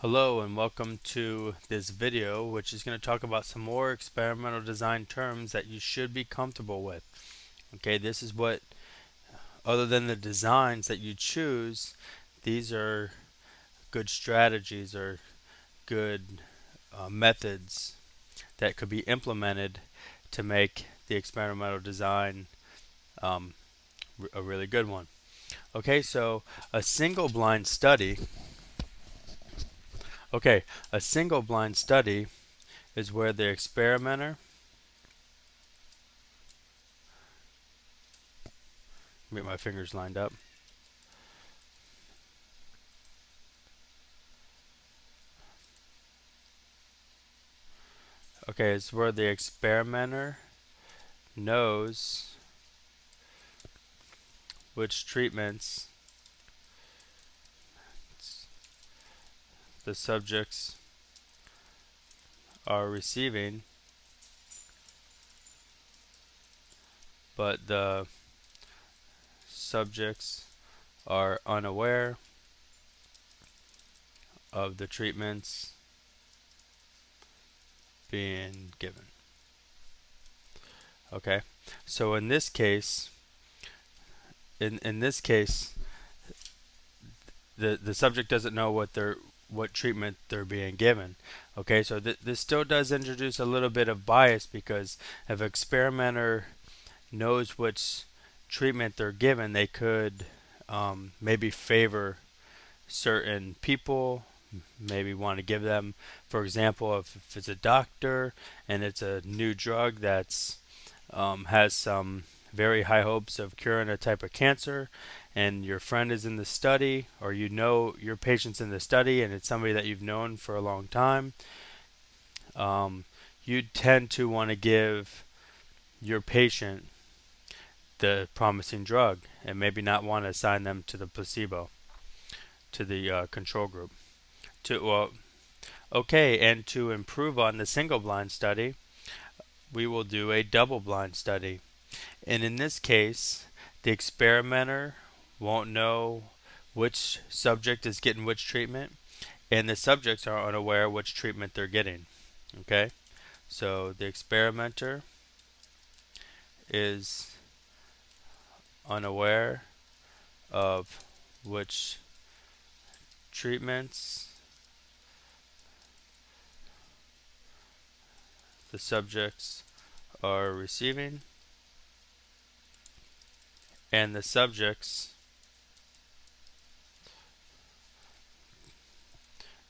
Hello and welcome to this video, which is going to talk about some more experimental design terms that you should be comfortable with. Okay, this is what, other than the designs that you choose, these are good strategies or good methods that could be implemented to make the experimental design um, a really good one. Okay, so a single blind study. Okay, a single blind study is where the experimenter. Get my fingers lined up. Okay, it's where the experimenter knows which treatments the subjects are receiving, but the subjects are unaware of the treatments being given. Okay, so in this case, the subject doesn't know what treatment they're being given. Okay, so this still does introduce a little bit of bias, because if an experimenter knows which treatment they're given, they could maybe favor certain people, maybe want to give them, for example, if it's a doctor and it's a new drug that's has some very high hopes of curing a type of cancer, and your friend is in the study, or you know your patient's in the study and it's somebody that you've known for a long time, you tend to want to give your patient the promising drug and maybe not want to assign them to the placebo, to the control group. Okay, and to improve on the single blind study, we will do a double blind study. And in this case, the experimenter won't know which subject is getting which treatment, and the subjects are unaware which treatment they're getting. Okay, so the experimenter is unaware of which treatments the subjects are receiving, and the subjects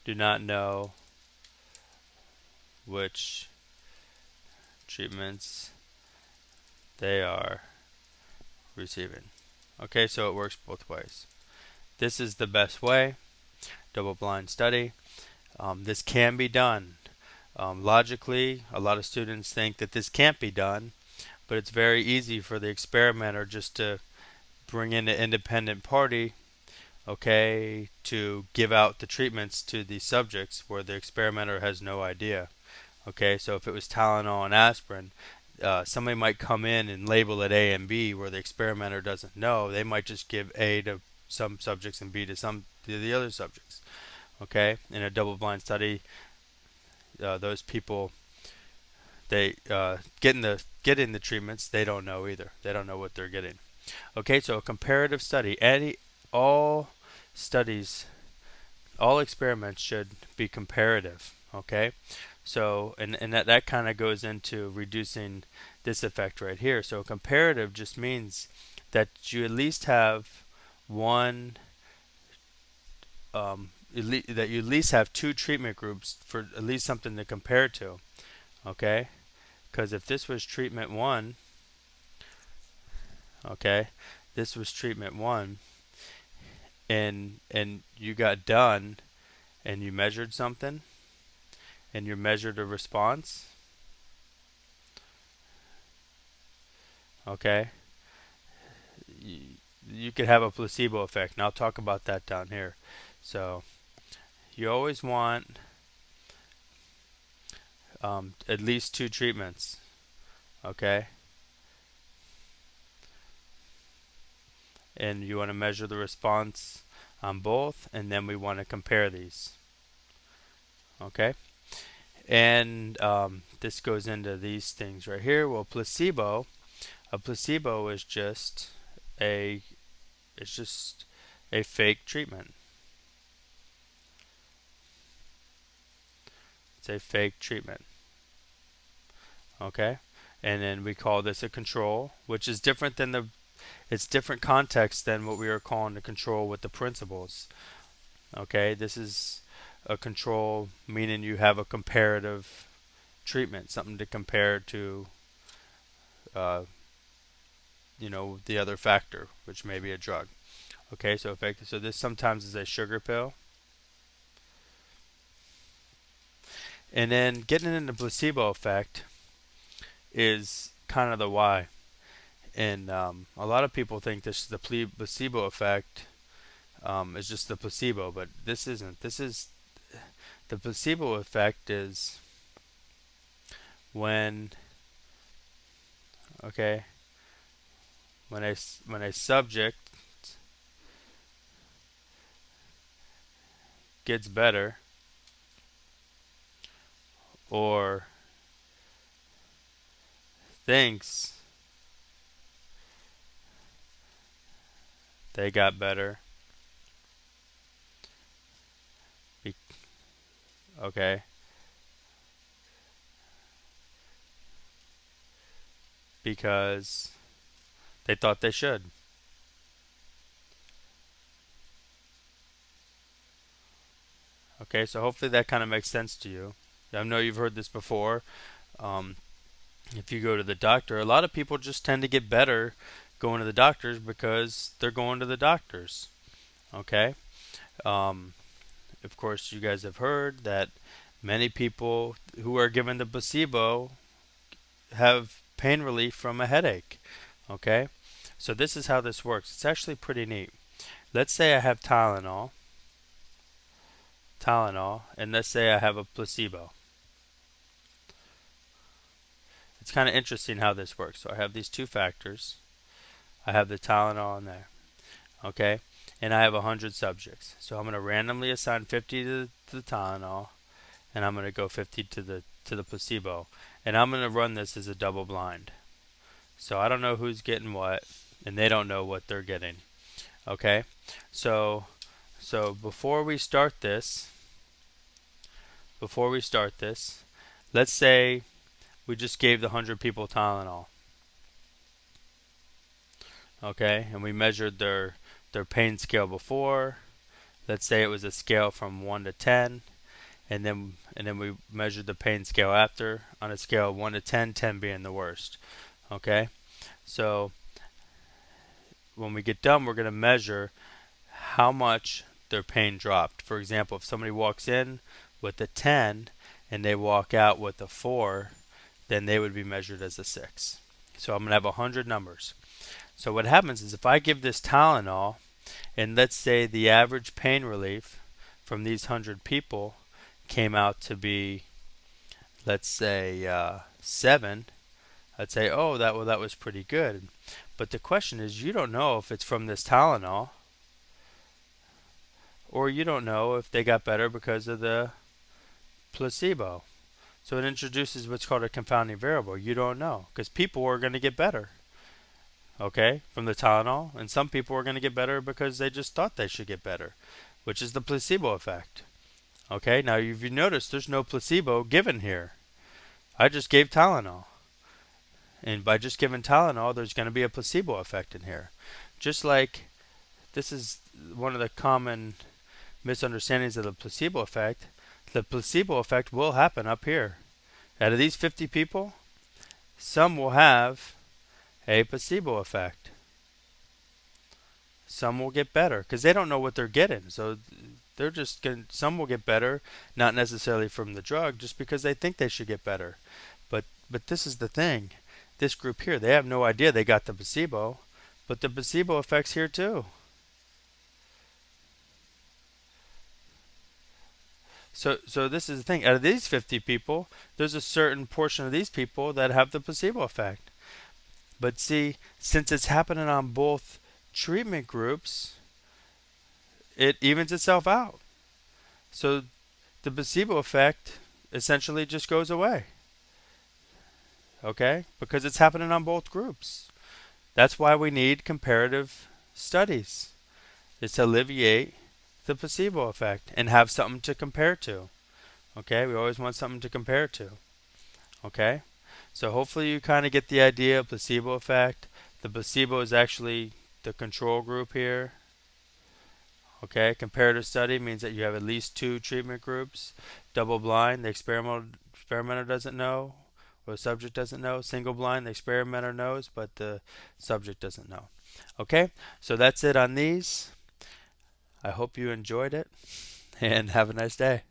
do not know which treatments they are receiving. Okay, so it works both ways. This is the best way, double blind study. This can be done. Logically, a lot of students think that this can't be done, but it's very easy for the experimenter just to bring in an independent party, okay, to give out the treatments to the subjects where the experimenter has no idea. Okay, so if it was Tylenol and aspirin, somebody might come in and label it A and B where the experimenter doesn't know. They might just give A to some subjects and B to the other subjects. Okay, in a double-blind study, those people, they getting the treatments, they don't know either. They don't know what they're getting. Okay, so a comparative study. All studies, all experiments should be comparative. Okay, so and that kind of goes into reducing this effect right here. So comparative just means that you at least have one, that you at least have two treatment groups for at least something to compare to. Okay, because if this was treatment one, okay, this was treatment one, and you got done and you measured something and you measured a response, okay, you could have a placebo effect, and I'll talk about that down here. So you always want at least two treatments, okay, and you want to measure the response on both, and then we want to compare these. Okay, and this goes into these things right here. Well, a placebo is just a it's just a fake treatment. It's a fake treatment. Okay, and then we call this a control, which is different than it's different context than what we are calling the control with the principles. Okay, this is a control meaning you have a comparative treatment, something to compare to, uh, the other factor, which may be a drug. Okay, so effective. So this sometimes is a sugar pill, and then getting into placebo effect is kind of the why. And a lot of people think this is the placebo effect is just the placebo, but this isn't. This is the placebo effect is when okay when a subject gets better or thinks they got better. Okay, because they thought they should. Okay, so hopefully that kind of makes sense to you. I know you've heard this before. Um, if you go to the doctor, a lot of people just tend to get better going to the doctors because they're going to the doctors. Okay, um, of course, you guys have heard that many people who are given the placebo have pain relief from a headache. Okay, so this is how this works. It's actually pretty neat. Let's say I have Tylenol, and let's say I have a placebo. It's kind of interesting how this works. So I have these two factors. I have the Tylenol in there. Okay, and I have 100 subjects. So I'm going to randomly assign 50 to the Tylenol, and I'm going to go 50 to the placebo, and I'm going to run this as a double blind. So I don't know who's getting what, and they don't know what they're getting. Okay, so before we start this, let's say we just gave the 100 people Tylenol. Okay, and we measured their pain scale before. Let's say it was a scale from 1 to 10, and then we measured the pain scale after on a scale of 1 to 10, 10 being the worst. Okay, so when we get done, we're going to measure how much their pain dropped. For example, if somebody walks in with a 10 and they walk out with a 4, then they would be measured as a 6. So I'm going to have 100 numbers. So what happens is if I give this Tylenol, and let's say the average pain relief from these 100 people came out to be, let's say, 7, I'd say, oh, that was pretty good. But the question is, you don't know if it's from this Tylenol, or you don't know if they got better because of the placebo. So it introduces what's called a confounding variable. You don't know, because people are going to get better, okay, from the Tylenol, and some people are going to get better because they just thought they should get better, which is the placebo effect. Okay, now if you notice, there's no placebo given here. I just gave Tylenol, and by just giving Tylenol, there's going to be a placebo effect in here. Just like this is one of the common misunderstandings of the placebo effect. The placebo effect will happen up here. Out of these 50 people, some will have a placebo effect. Some will get better because they don't know what they're getting. So they're just going. Some will get better, not necessarily from the drug, just because they think they should get better. But this is the thing. This group here, they have no idea they got the placebo, but the placebo effect's here too. So this is the thing. Out of these 50 people, there's a certain portion of these people that have the placebo effect. But see, since it's happening on both treatment groups, it evens itself out. So the placebo effect essentially just goes away. Okay? Because it's happening on both groups. That's why we need comparative studies, is to alleviate the placebo effect and have something to compare to. Okay? We always want something to compare to. Okay? So hopefully you kind of get the idea of placebo effect. The placebo is actually the control group here. Okay, comparative study means that you have at least 2 treatment groups. Double blind, the experimenter doesn't know, or the subject doesn't know. Single blind, the experimenter knows, but the subject doesn't know. Okay, so that's it on these. I hope you enjoyed it, and have a nice day.